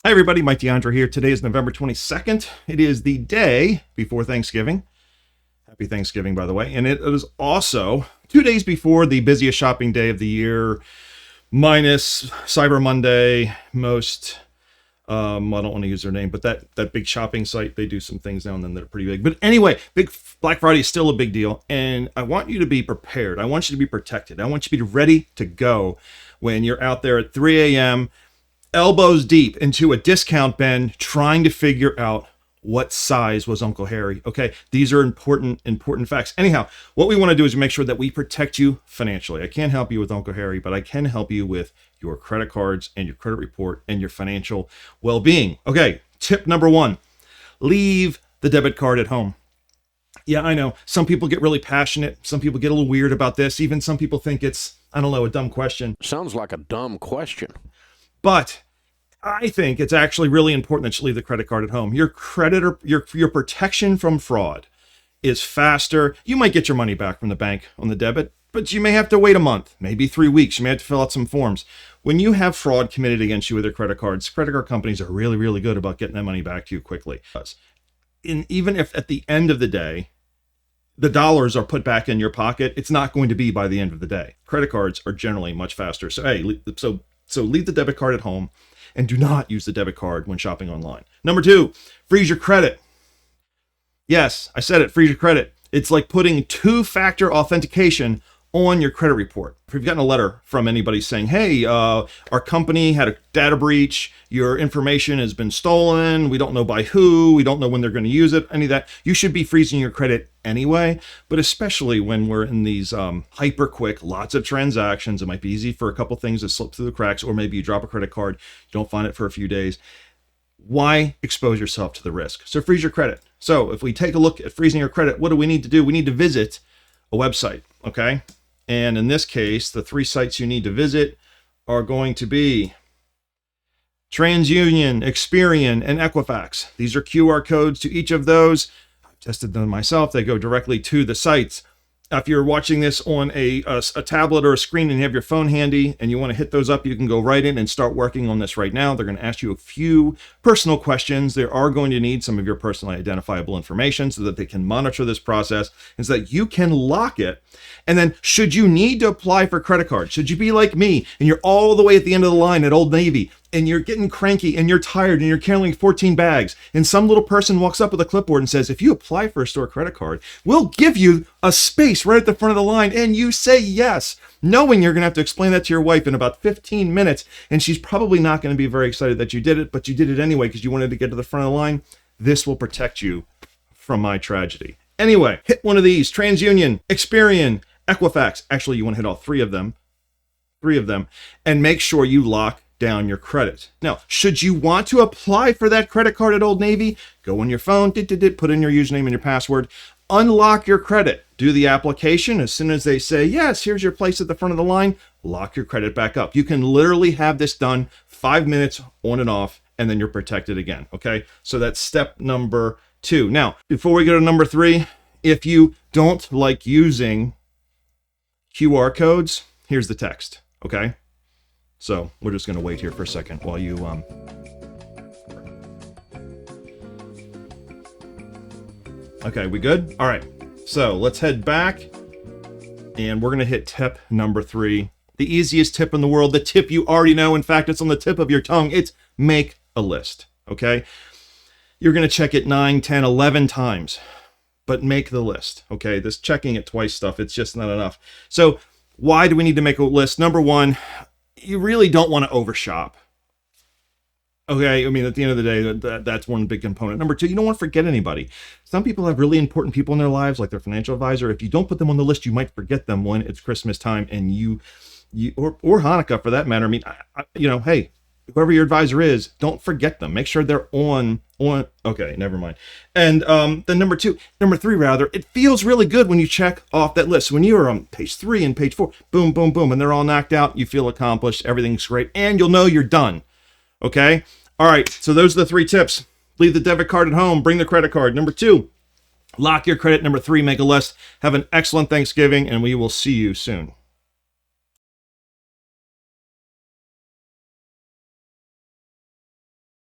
Hi everybody, Mike DeAndre here. Today is November 22nd. It is the day before Thanksgiving. Happy Thanksgiving, by the way. And it is also 2 days before the busiest shopping day of the year, minus Cyber Monday, most, I don't want to use their name, but that big shopping site, they do some things now and then that are pretty big. But anyway, big Black Friday is still a big deal. And I want you to be prepared. I want you to be protected. I want you to be ready to go when you're out there at 3 a.m., elbows deep into a discount bin, trying to figure out what size was Uncle Harry. Okay, these are important facts. Anyhow, what we want to do is make sure that we protect you financially. I can't help you with Uncle Harry, but I can help you with your credit cards and your credit report and your financial well-being. Okay, tip number one, leave the debit card at home. Yeah, I know. Some people get really passionate. Some people get a little weird about this. Even some people think it's, I don't know, a dumb question. Sounds like a dumb question. But I think it's actually really important that you leave the credit card at home. Your credit or your protection from fraud is faster. You might get your money back from the bank on the debit, but you may have to wait a month, maybe 3 weeks. You may have to fill out some forms. When you have fraud committed against you with your credit cards, credit card companies are really, really good about getting that money back to you quickly. And even if at the end of the day, the dollars are put back in your pocket, it's not going to be by the end of the day. Credit cards are generally much faster. So, hey, so leave the debit card at home. And do not use the debit card when shopping online. Number two, freeze your credit. Yes, I said it, freeze your credit. It's like putting two-factor authentication on your credit report. If you've gotten a letter from anybody saying, hey, our company had a data breach, your information has been stolen, we don't know by who, we don't know when they're going to use it, any of that, you should be freezing your credit anyway. But especially when we're in these hyper quick, lots of transactions, it might be easy for a couple things to slip through the cracks, or maybe you drop a credit card, you don't find it for a few days. Why expose yourself to the risk? So freeze your credit. So if we take a look at freezing your credit, what do we need to do? We need to visit a website, okay? And in this case, the 3 sites you need to visit are going to be TransUnion, Experian, and Equifax. These are QR codes to each of those. I've tested them myself. They go directly to the sites. If you're watching this on a tablet or a screen and you have your phone handy and you want to hit those up, you can go right in and start working on this right now. They're going to ask you a few personal questions. They are going to need some of your personally identifiable information so that they can monitor this process and so that you can lock it. And then should you need to apply for credit cards, should you be like me and you're all the way at the end of the line at Old Navy and you're getting cranky and you're tired and you're carrying 14 bags and some little person walks up with a clipboard and says, if you apply for a store credit card, we'll give you a space right at the front of the line, and you say yes, knowing you're going to have to explain that to your wife in about 15 minutes, and she's probably not going to be very excited that you did it, but you did it anyway because you wanted to get to the front of the line. This will protect you from my tragedy. Anyway, hit one of these: TransUnion, Experian, Equifax. Actually, you want to hit all three of them, and make sure you lock down your credit. Now, should you want to apply for that credit card at Old Navy, go on your phone, put in your username and your password, unlock your credit, do the application. As soon as they say, yes, here's your place at the front of the line, lock your credit back up. You can literally have this done 5 minutes on and off, and then you're protected again, okay? So that's step number 2. Now, before we go to number 3, if you don't like using QR codes, here's the text, okay? So we're just going to wait here for a second while you okay, we good? All right, so let's head back and we're going to hit tip number 3. The easiest tip in the world, the tip you already know. In fact, it's on the tip of your tongue. It's make a list, okay? You're going to check it 9, 10, 11 times, but make the list, okay? This checking it twice stuff, it's just not enough. So why do we need to make a list? Number 1, you really don't want to overshop. Okay, I mean, at the end of the day, that's one big component. Number 2, you don't want to forget anybody. Some people have really important people in their lives, like their financial advisor. If you don't put them on the list, you might forget them when it's Christmas time, and or Hanukkah for that matter. I mean, hey, whoever your advisor is, don't forget them. Make sure they're on. Okay, never mind. And then number 3, it feels really good when you check off that list. When you are on page 3 and page 4, boom, boom, boom, and they're all knocked out, you feel accomplished, everything's great, and you'll know you're done. Okay? All right, so those are the 3 tips. Leave the debit card at home, bring the credit card. Number 2, lock your credit. Number 3, make a list. Have an excellent Thanksgiving, and we will see you soon.